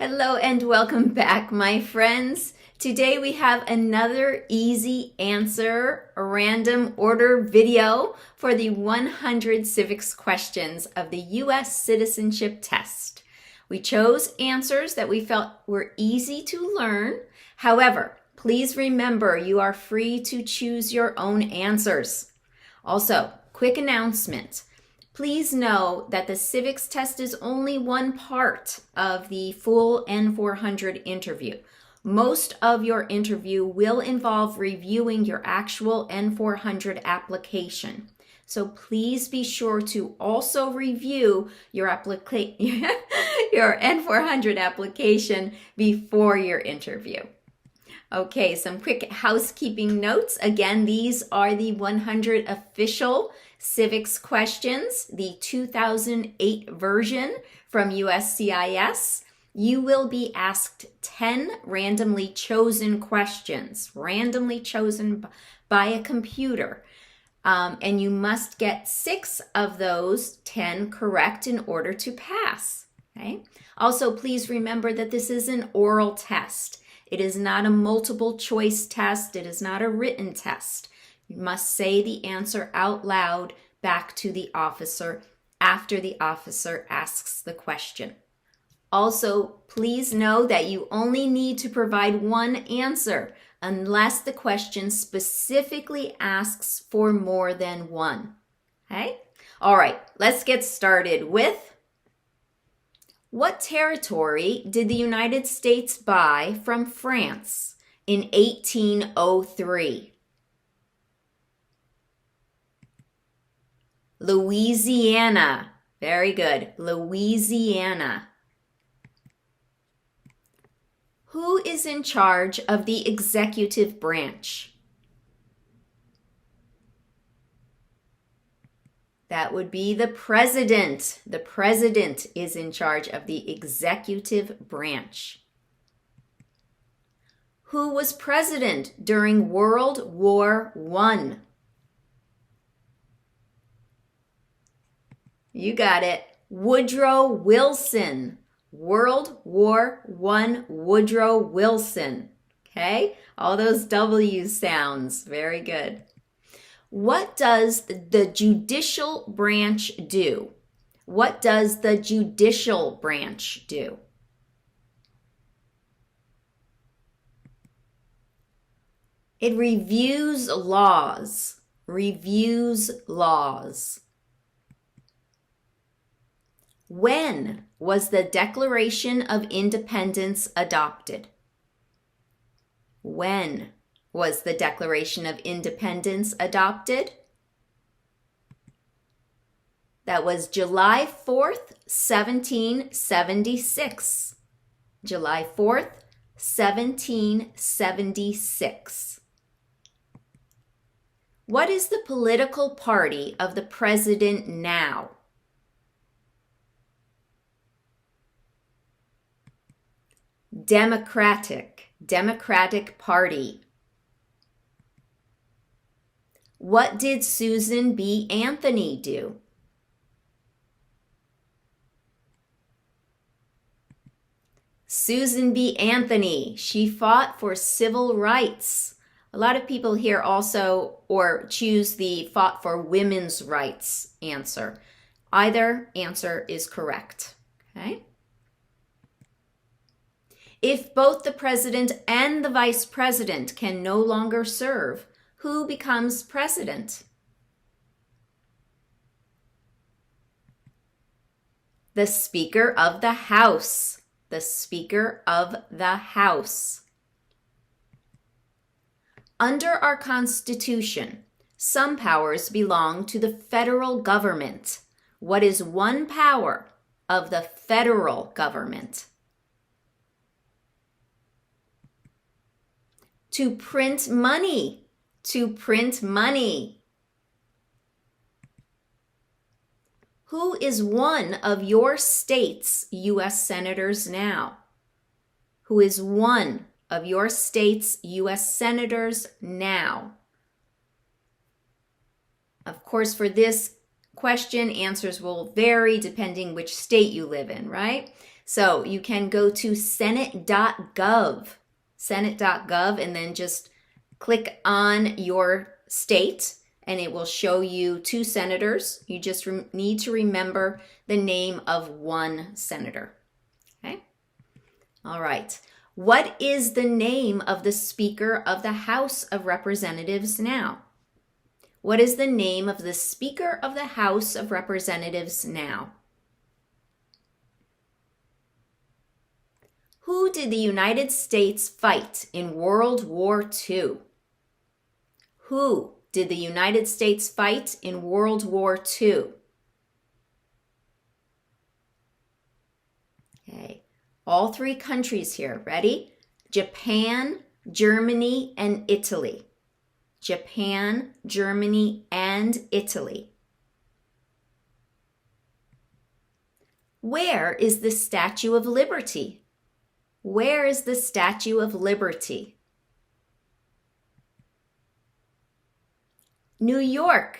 Hello and welcome back, my friends. Today we have another easy answer random order video for the 100 civics questions of the U.S. Citizenship test. We chose answers that we felt were easy to learn. However, please remember you are free to choose your own answers. Also, quick announcement. Please know that the civics test is only one part of the full N400 interview. Most of your interview will involve reviewing your actual N400 application. So please be sure to also review your N400 application before your interview. Okay, some quick housekeeping notes. Again, these are the 100 official civics questions, the 2008 version from USCIS. You will be asked 10 randomly chosen questions, randomly chosen by a computer. And you must get 6 of those 10 correct in order to pass. Okay? Also, please remember that this is an oral test. It is not a multiple choice test. It is not a written test. You must say the answer out loud back to the officer after the officer asks the question. Also, please know that you only need to provide one answer unless the question specifically asks for more than one. Okay? All right, let's get started with what territory did the United States buy from France in 1803? Louisiana. Very good. Louisiana. Who is in charge of the executive branch? That would be the president. The president is in charge of the executive branch. Who was president during World War I? You got it. Woodrow Wilson. World War I, Woodrow Wilson. Okay? All those W sounds. Very good. What does the judicial branch do? What does the judicial branch do? It reviews laws. Reviews laws. When was the Declaration of Independence adopted? When was the Declaration of Independence adopted? That was July 4th, 1776. July 4th, 1776. What is the political party of the president now? Democratic Party. What did Susan B. Anthony do? Susan B. Anthony, she fought for civil rights. A lot of people here also choose the fought for women's rights answer. Either answer is correct. Okay? If both the president and the vice president can no longer serve, who becomes president? The Speaker of the House. The Speaker of the House. Under our Constitution, some powers belong to the federal government. What is one power of the federal government? To print money. To print money. Who is one of your state's U.S. senators now? Who is one of your state's U.S. senators now? Of course, for this question, answers will vary depending which state you live in, right? So you can go to senate.gov, and then just click on your state and it will show you 2 senators. You just need to remember the name of one senator. Okay? All right. What is the name of the Speaker of the House of Representatives now? What is the name of the Speaker of the House of Representatives now? Who did the United States fight in World War II? Who did the United States fight in World War II? Okay, all 3 countries here. Ready? Japan, Germany, and Italy. Japan, Germany, and Italy. Where is the Statue of Liberty? Where is the Statue of Liberty? New York.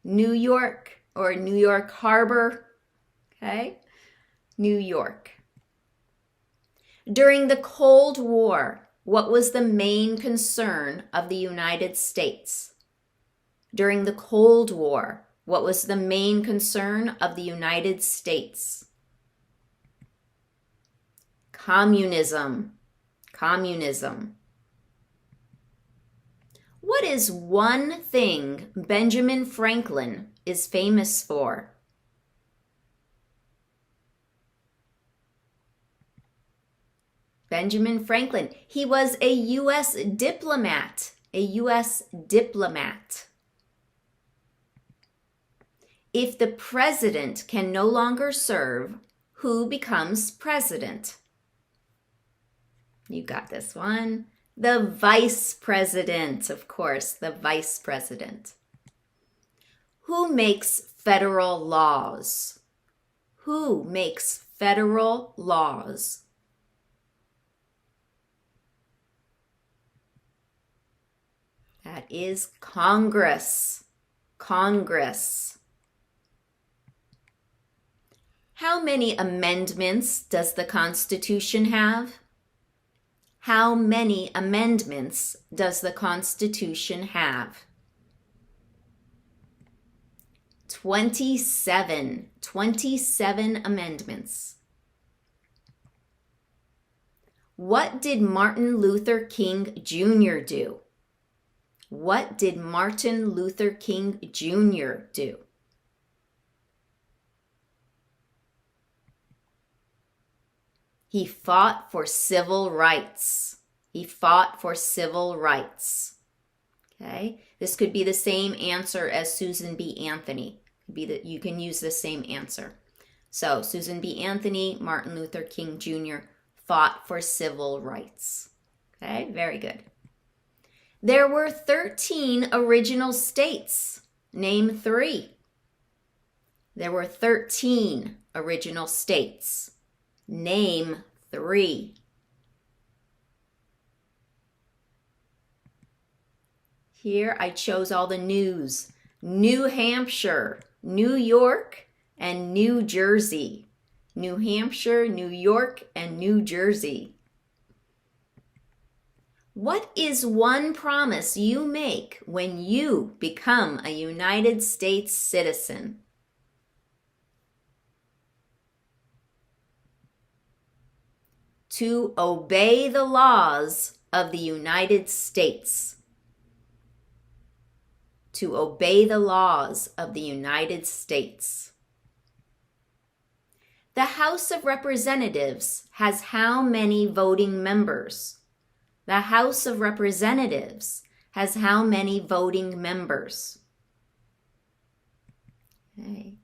New York, or New York Harbor. Okay? New York. During the Cold War, what was the main concern of the United States? During the Cold War, what was the main concern of the United States? Communism. Communism. What is one thing Benjamin Franklin is famous for? Benjamin Franklin. He was a U.S. diplomat. A U.S. diplomat. If the president can no longer serve, who becomes president? You got this one. The vice president, of course, the vice president. Who makes federal laws? Who makes federal laws? That is Congress. Congress. How many amendments does the Constitution have? How many amendments does the Constitution have? 27. 27 amendments. What did Martin Luther King Jr. do? What did Martin Luther King Jr. do? He fought for civil rights. He fought for civil rights. Okay? This could be the same answer as Susan B. Anthony. You can use the same answer. So, Susan B. Anthony, Martin Luther King Jr. fought for civil rights. Okay? Very good. There were 13 original states. Name 3. There were 13 original states. Name 3. Here I chose all the news. New Hampshire, New York, and New Jersey. New Hampshire, New York, and New Jersey. What is one promise you make when you become a United States citizen? To obey the laws of the United States. To obey the laws of the United States. The House of Representatives has how many voting members? The House of Representatives has how many voting members? Okay.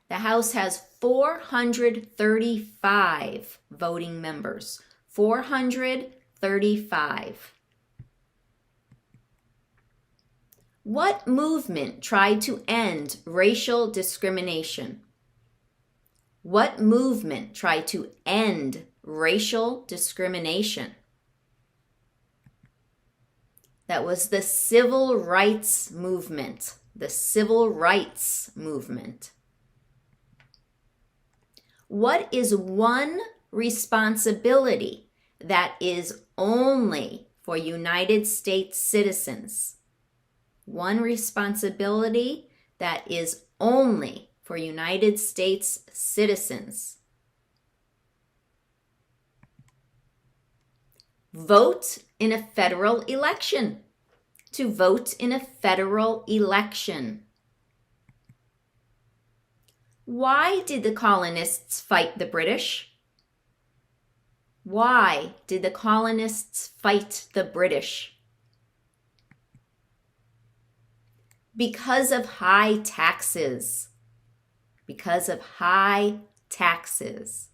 The House has 435 voting members. 435. What movement tried to end racial discrimination? What movement tried to end racial discrimination? That was the Civil Rights Movement. The Civil Rights Movement. What is one responsibility that is only for United States citizens? One responsibility that is only for United States citizens. Vote in a federal election. To vote in a federal election. Why did the colonists fight the British? Why did the colonists fight the British? Because of high taxes. Because of high taxes.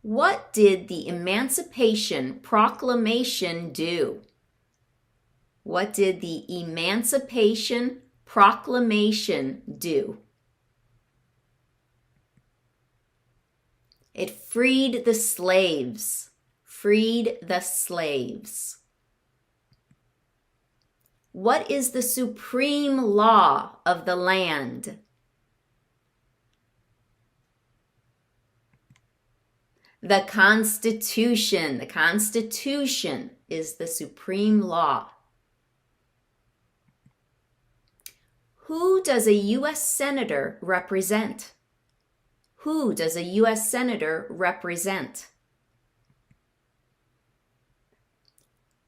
What did the Emancipation Proclamation do? What did the Emancipation Proclamation do? It freed the slaves. Freed the slaves. What is the supreme law of the land? The Constitution. The Constitution is the supreme law. Who does a U.S. Senator represent? Who does a U.S. Senator represent?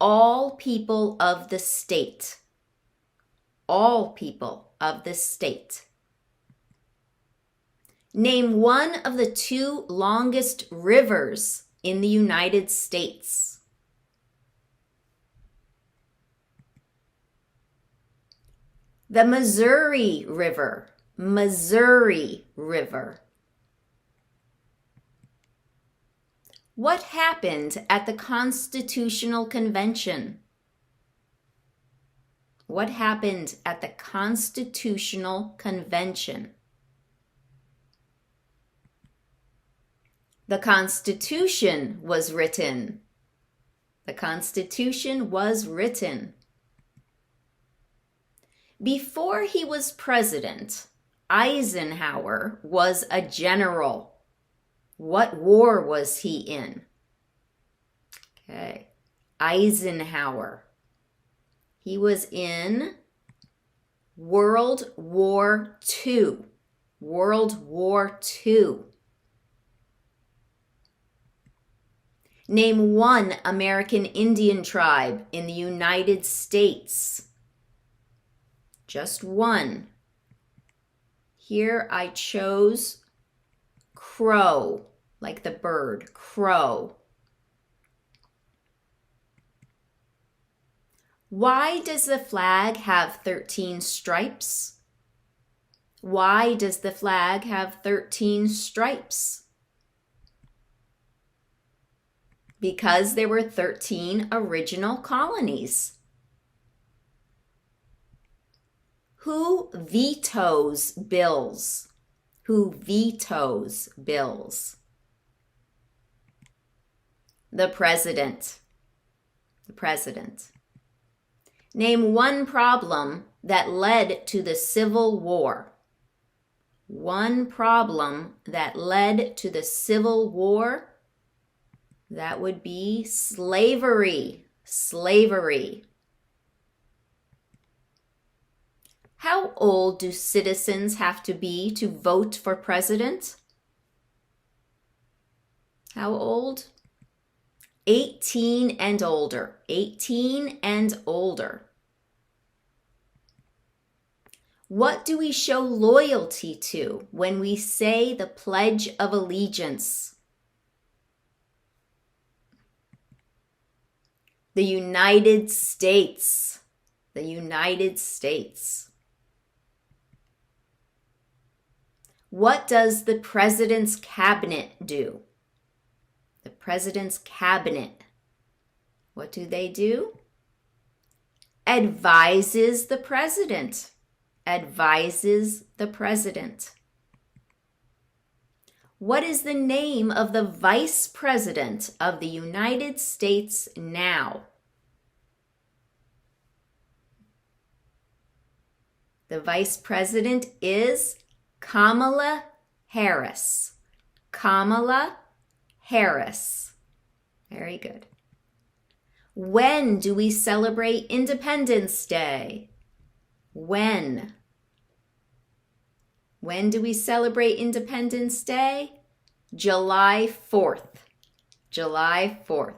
All people of the state. All people of the state. Name one of the two longest rivers in the United States. The Missouri River. Missouri River. What happened at the Constitutional Convention? What happened at the Constitutional Convention? The Constitution was written. The Constitution was written. Before he was president, Eisenhower was a general. What war was he in? Okay, Eisenhower. He was in World War II. World War II. Name one American Indian tribe in the United States. Just one. Here I chose Crow, like the bird, crow. Why does the flag have 13 stripes? Why does the flag have 13 stripes? Because there were 13 original colonies. Who vetoes bills? Who vetoes bills? The president. The president. Name one problem that led to the Civil War. One problem that led to the Civil War. That would be slavery. Slavery. How old do citizens have to be to vote for president? How old? 18 and older. 18 and older. What do we show loyalty to when we say the Pledge of Allegiance? The United States. The United States. What does the president's cabinet do? The president's cabinet. What do they do? Advises the president. Advises the president. What is the name of the Vice President of the United States now? The Vice President is Kamala Harris. Kamala Harris. Very good. When do we celebrate Independence Day? When? When do we celebrate Independence Day? July 4th. July 4th.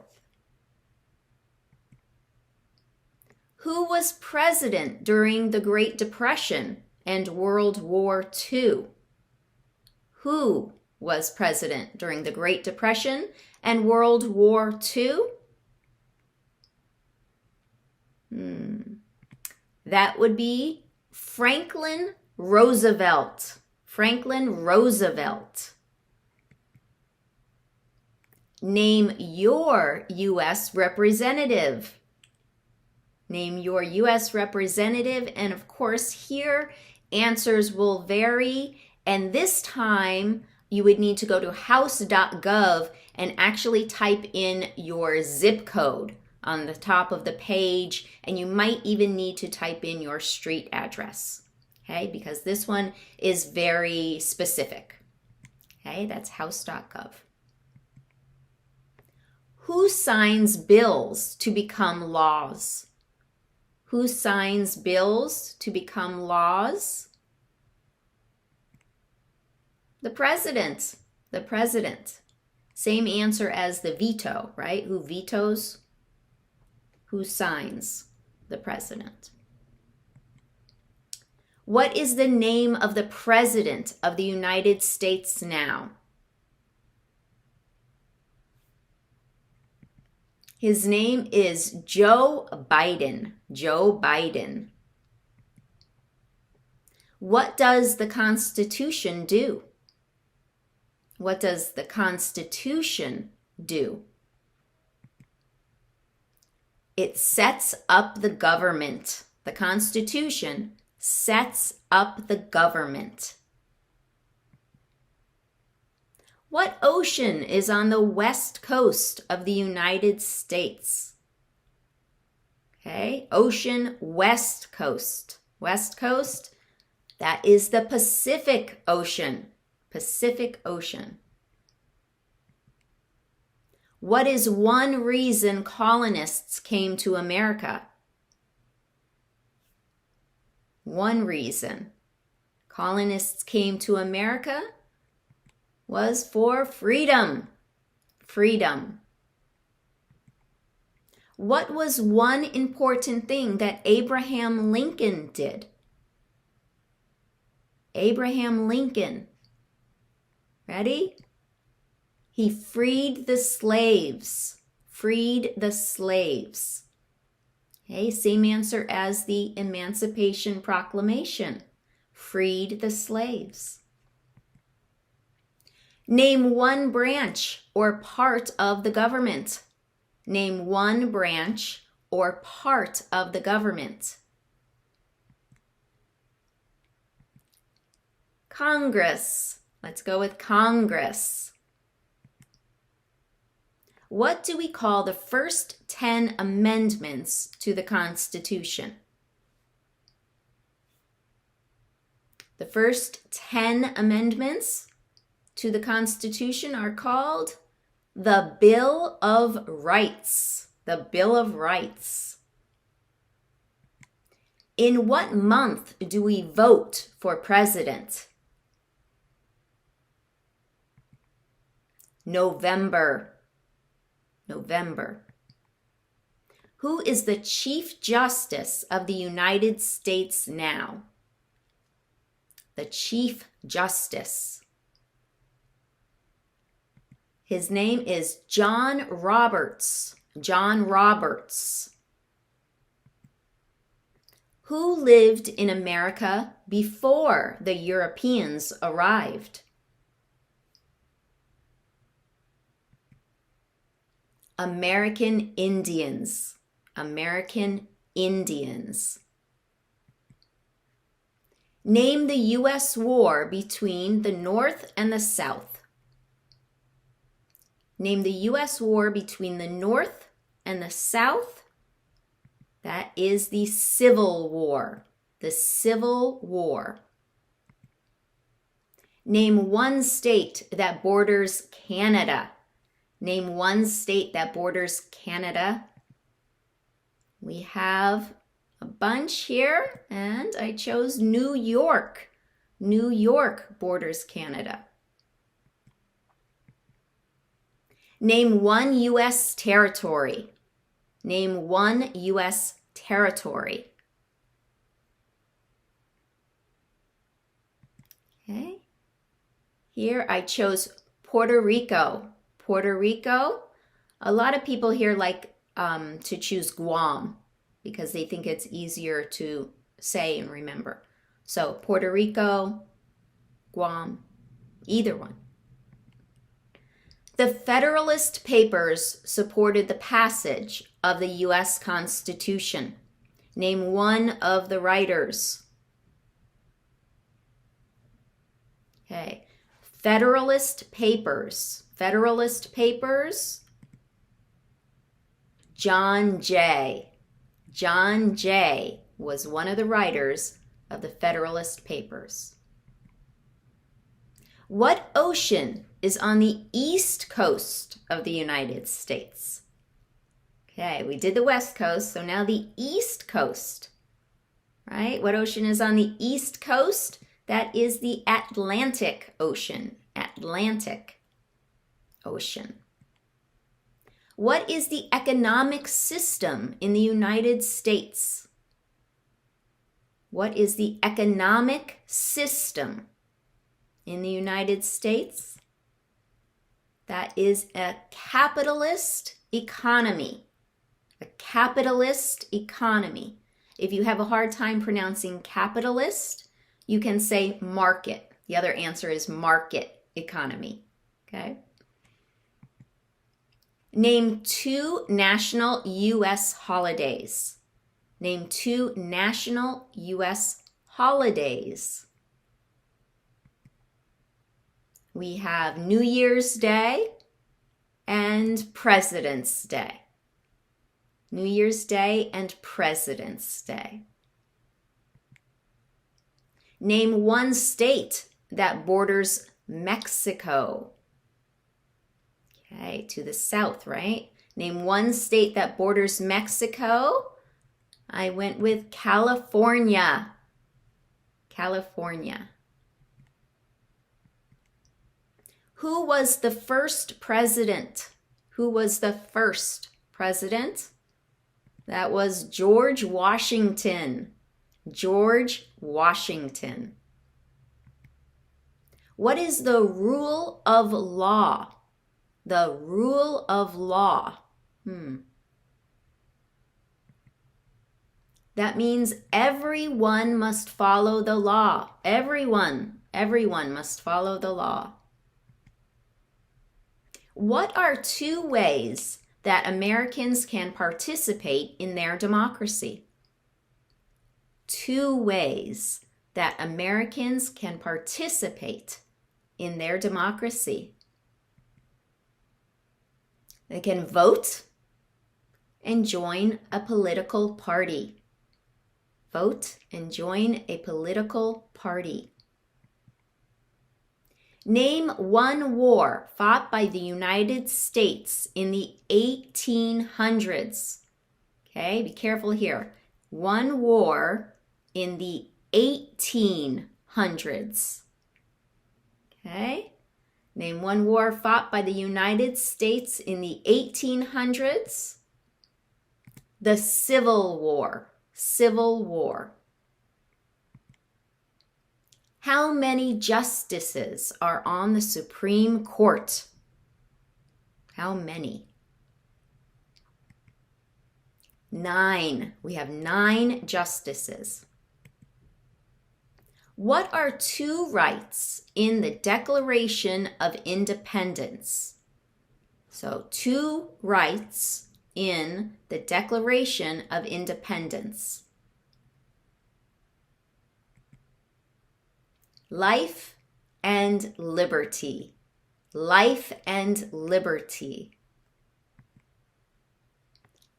Who was president during the Great Depression and World War II? Who was president during the Great Depression and World War II? That would be Franklin Roosevelt. Franklin Roosevelt. Name your U.S. representative. Name your U.S. representative, and of course here answers will vary, and this time you would need to go to house.gov and actually type in your zip code on the top of the page, and you might even need to type in your street address, okay, because this one is very specific. Okay, that's house.gov. Who signs bills to become laws? Who signs bills to become laws? The president. The president. Same answer as the veto, right? Who vetoes? Who signs? The president. What is the name of the president of the United States now? His name is Joe Biden. Joe Biden. What does the Constitution do? What does the Constitution do? It sets up the government. The Constitution sets up the government. What ocean is on the west coast of the United States? Okay, ocean west coast. West coast, that is the Pacific Ocean. Pacific Ocean. What is one reason colonists came to America? One reason colonists came to America was for freedom. Freedom. What was one important thing that Abraham Lincoln did? Abraham Lincoln. Ready? He freed the slaves. Freed the slaves. Okay, same answer as the Emancipation Proclamation. Freed the slaves. Name one branch or part of the government. Name one branch or part of the government. Congress. Let's go with Congress. What do we call the first 10 amendments to the Constitution? The first 10 amendments to the Constitution are called the Bill of Rights. The Bill of Rights. In what month do we vote for president? November. November. Who is the Chief Justice of the United States now? The Chief Justice. His name is John Roberts. John Roberts. Who lived in America before the Europeans arrived? American Indians. American Indians. Name the U.S. war between the North and the South. Name the U.S. war between the North and the South. That is the Civil War. The Civil War. Name one state that borders Canada. Name one state that borders Canada. We have a bunch here, and I chose New York. New York borders Canada. Name one U.S. territory. Name one U.S. territory. Okay. Here I chose Puerto Rico. Puerto Rico. A lot of people here like to choose Guam because they think it's easier to say and remember. So Puerto Rico, Guam, either one. The Federalist Papers supported the passage of the U.S. Constitution. Name one of the writers. Okay. Federalist Papers. Federalist Papers. John Jay. John Jay was one of the writers of the Federalist Papers. What ocean is on the east coast of the United States? Okay, we did the west coast, so now the east coast, right? What ocean is on the east coast? That is the Atlantic Ocean. Atlantic Ocean. What is the economic system in the United States? What is the economic system in the United States? That is a capitalist economy. A capitalist economy. If you have a hard time pronouncing capitalist, you can say market. The other answer is market economy. Okay? Name two national U.S. holidays. Name two national U.S. holidays. We have New Year's Day and President's Day. New Year's Day and President's Day. Name one state that borders Mexico. Okay, to the south, right? Name one state that borders Mexico. I went with California. California. Who was the first president? Who was the first president? That was George Washington. George Washington. What is the rule of law? The rule of law. That means everyone must follow the law. Everyone must follow the law. What are two ways that Americans can participate in their democracy? Two ways that Americans can participate in their democracy. They can vote and join a political party. Vote and join a political party. Name one war fought by the United States in the 1800s. Okay, be careful here. One war in the 1800s. Okay, name one war fought by the United States in the 1800s. The Civil War. Civil War. How many justices are on the Supreme Court? How many? 9. We have 9 justices. What are two rights in the Declaration of Independence? So, two rights in the Declaration of Independence. Life and liberty. Life and liberty.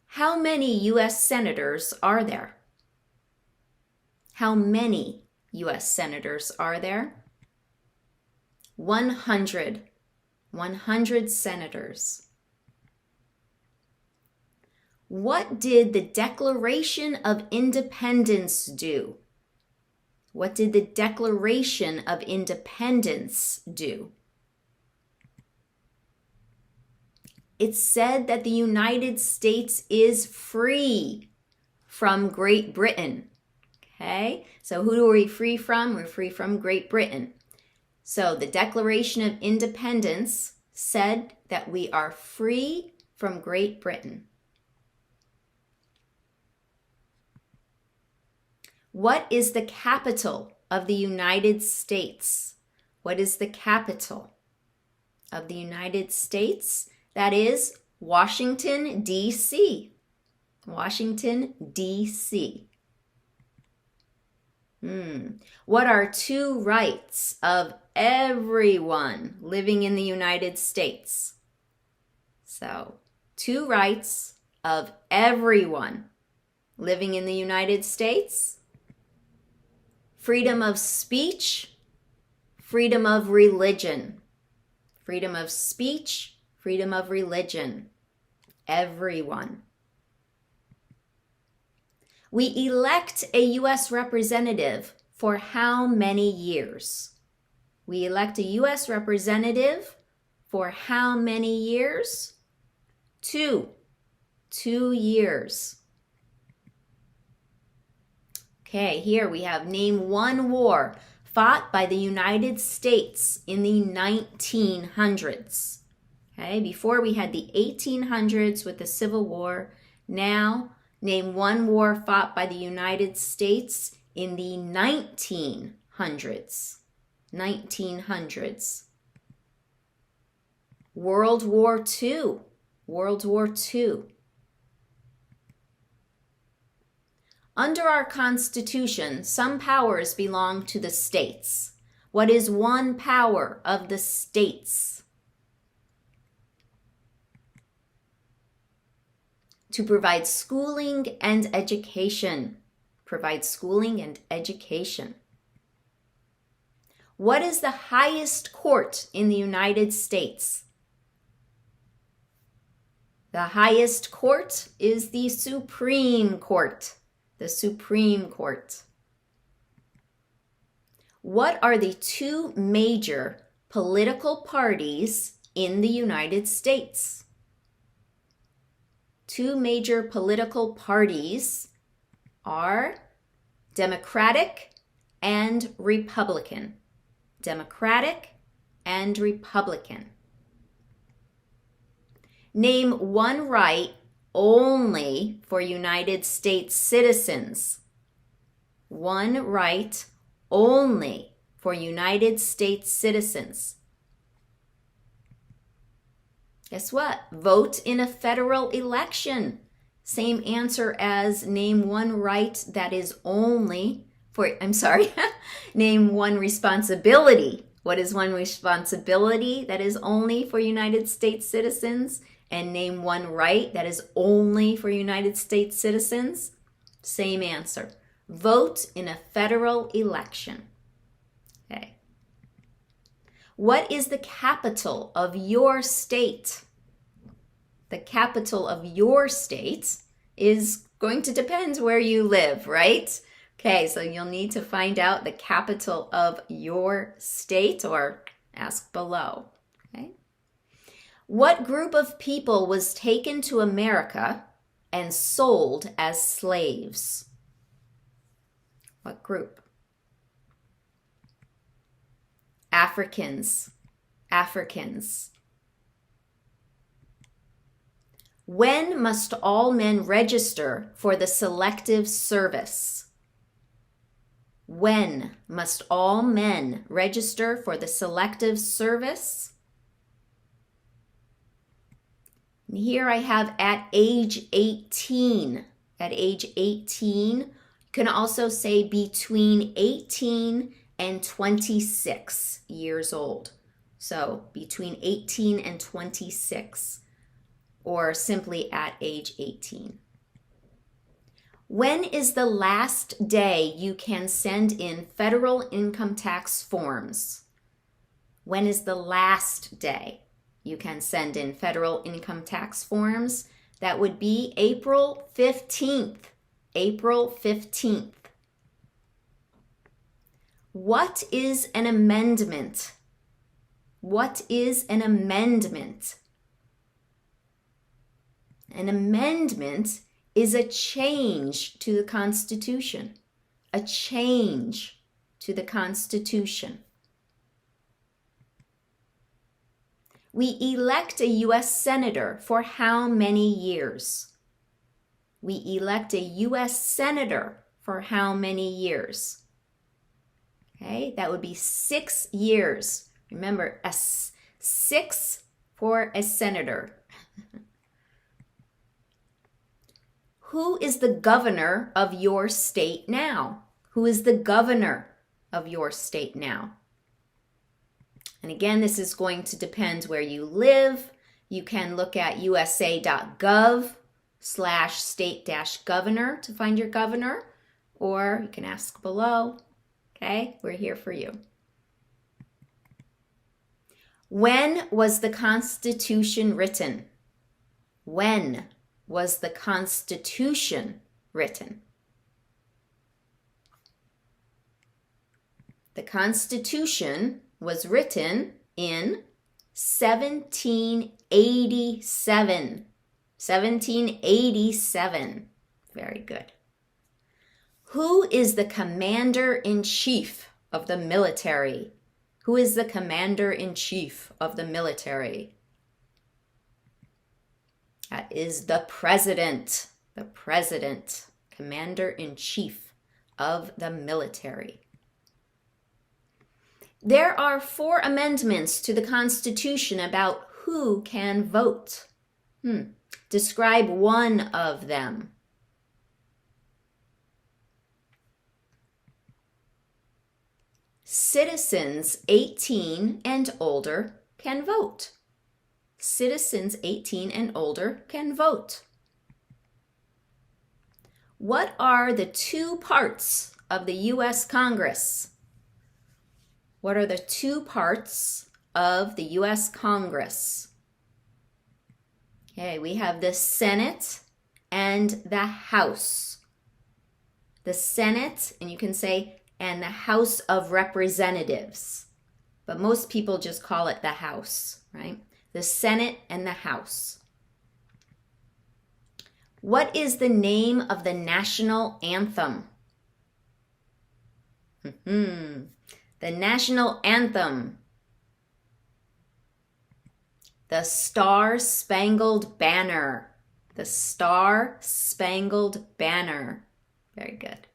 How many U.S. senators are there? How many U.S. senators are there? 100. 100 senators. What did the Declaration of Independence do? What did the Declaration of Independence do? It said that the United States is free from Great Britain. Okay, so who are we free from? We're free from Great Britain. So the Declaration of Independence said that we are free from Great Britain. What is the capital of the United States? What is the capital of the United States? That is Washington, D.C. Washington, D.C. What are two rights of everyone living in the United States? So, two rights of everyone living in the United States: freedom of speech, freedom of religion. Freedom of speech, freedom of religion. Everyone. We elect a U.S. representative for how many years? We elect a U.S. representative for how many years? 2. 2 years. Okay, here we have name one war fought by the United States in the 1900s. Okay, before we had the 1800s with the Civil War. Now, name one war fought by the United States in the 1900s. 1900s. World War II. World War II. Under our Constitution, some powers belong to the states. What is one power of the states? To provide schooling and education. Provide schooling and education. What is the highest court in the United States? The highest court is the Supreme Court. The Supreme Court. What are the two major political parties in the United States? Two major political parties are Democratic and Republican. Democratic and Republican. Name one right only for United States citizens. One right only for United States citizens. Guess what? Vote in a federal election. Same answer as name one right that is only for, name one responsibility. What is one responsibility that is only for United States citizens? And name one right that is only for United States citizens? Same answer. Vote in a federal election. Okay. What is the capital of your state? The capital of your state is going to depend where you live, right? Okay, so you'll need to find out the capital of your state or ask below. Okay. What group of people was taken to America and sold as slaves? What group? Africans. Africans. When must all men register for the Selective Service? When must all men register for the Selective Service? Here I have at age 18. At age 18, you can also say between 18 and 26 years old. So between 18 and 26, or simply at age 18. When is the last day you can send in federal income tax forms? When is the last day you can send in federal income tax forms? That would be April 15th. April 15th. What is an amendment? What is an amendment? An amendment is a change to the Constitution. A change to the Constitution. We elect a U.S. Senator for how many years? We elect a U.S. Senator for how many years? Okay, that would be 6 years. Remember, 6 for a senator. Who is the governor of your state now? Who is the governor of your state now? And again, this is going to depend where you live. You can look at usa.gov/state-governor to find your governor, or you can ask below. Okay, we're here for you. When was the Constitution written? When was the Constitution written? The Constitution was written in 1787. 1787. Very good. Who is the commander-in-chief of the military? Who is the commander-in-chief of the military? That is the president. The president, commander-in-chief of the military. There are 4 amendments to the Constitution about who can vote. Describe one of them. Citizens 18 and older can vote. Citizens 18 and older can vote. What are the 2 parts of the U.S. Congress? What are the 2 parts of the U.S. Congress? Okay, we have the Senate and the House. The Senate, and you can say, and the House of Representatives. But most people just call it the House, right? The Senate and the House. What is the name of the national anthem? The national anthem. The Star-Spangled Banner. The Star-Spangled Banner. Very good.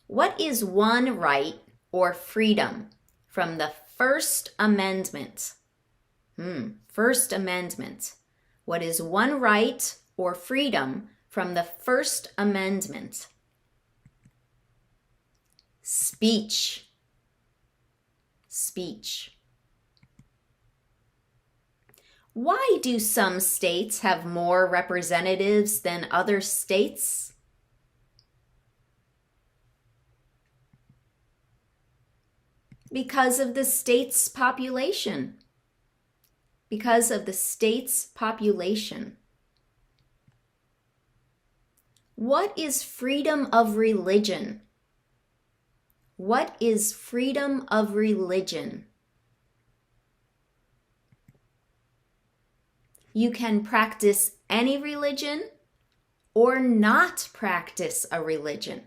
What is one right or freedom from the First Amendment? First Amendment. What is one right or freedom from the First Amendment? Speech. Speech. Why do some states have more representatives than other states? Because of the state's population. Because of the state's population. What is freedom of religion? What is freedom of religion? You can practice any religion or not practice a religion.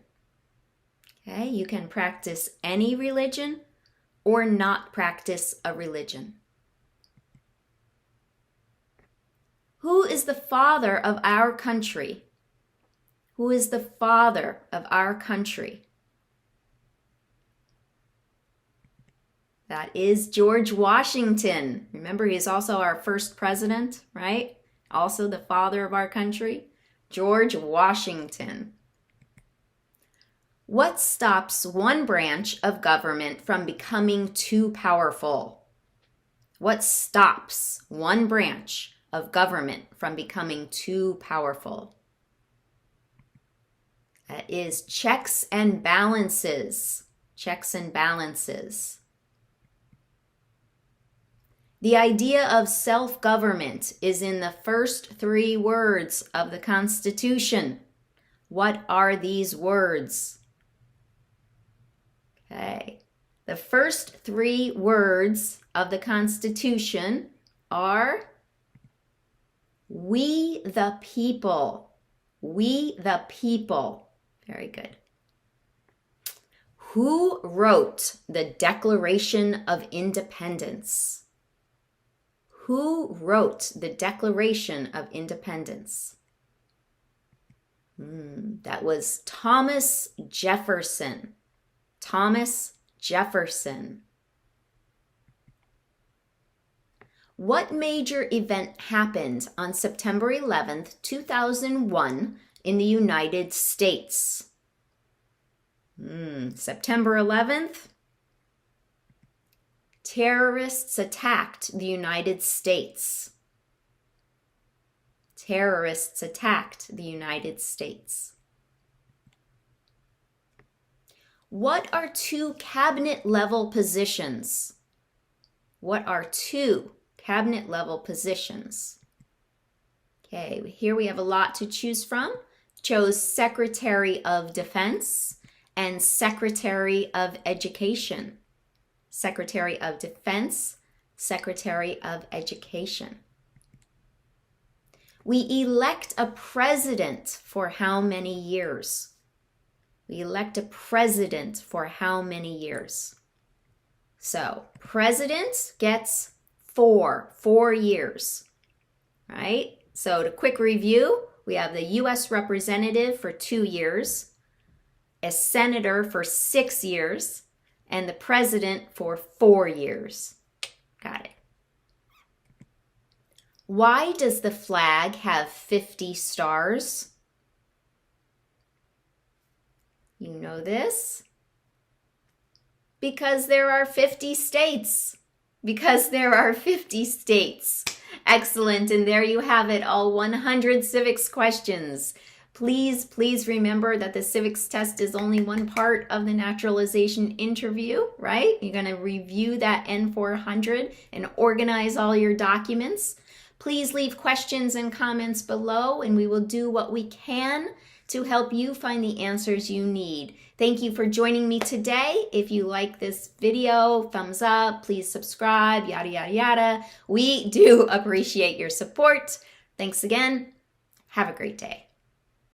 Okay, you can practice any religion or not practice a religion. Who is the father of our country? Who is the father of our country? That is George Washington. Remember, he is also our first president, right? Also the father of our country, George Washington. What stops one branch of government from becoming too powerful? What stops one branch of government from becoming too powerful? That is checks and balances. Checks and balances. The idea of self-government is in the first 3 words of the Constitution. What are these words? Okay. The first 3 words of the Constitution are we the people. We the people. Very good. Who wrote the Declaration of Independence? Who wrote the Declaration of Independence? That was Thomas Jefferson. Thomas Jefferson. What major event happened on September 11th, 2001 in the United States? September 11th, terrorists attacked the United States. Terrorists attacked the United States. What are 2 cabinet-level positions? What are 2 cabinet-level positions? Okay, here we have a lot to choose from. Chose Secretary of Defense and Secretary of Education. Secretary of Defense, Secretary of Education. We elect a president for how many years? We elect a president for how many years? So, president gets 4 years, right? So, to quick review, we have the U.S. representative for 2 years, a senator for 6 years, and the president for 4 years. Got it. Why does the flag have 50 stars? You know this? Because there are 50 states. Because there are 50 states. Excellent. And there you have it, all 100 civics questions. Please, please remember that the civics test is only one part of the naturalization interview, right? You're going to review that N400 and organize all your documents. Please leave questions and comments below, and we will do what we can to help you find the answers you need. Thank you for joining me today. If you like this video, thumbs up, please subscribe, yada, yada, yada. We do appreciate your support. Thanks again. Have a great day.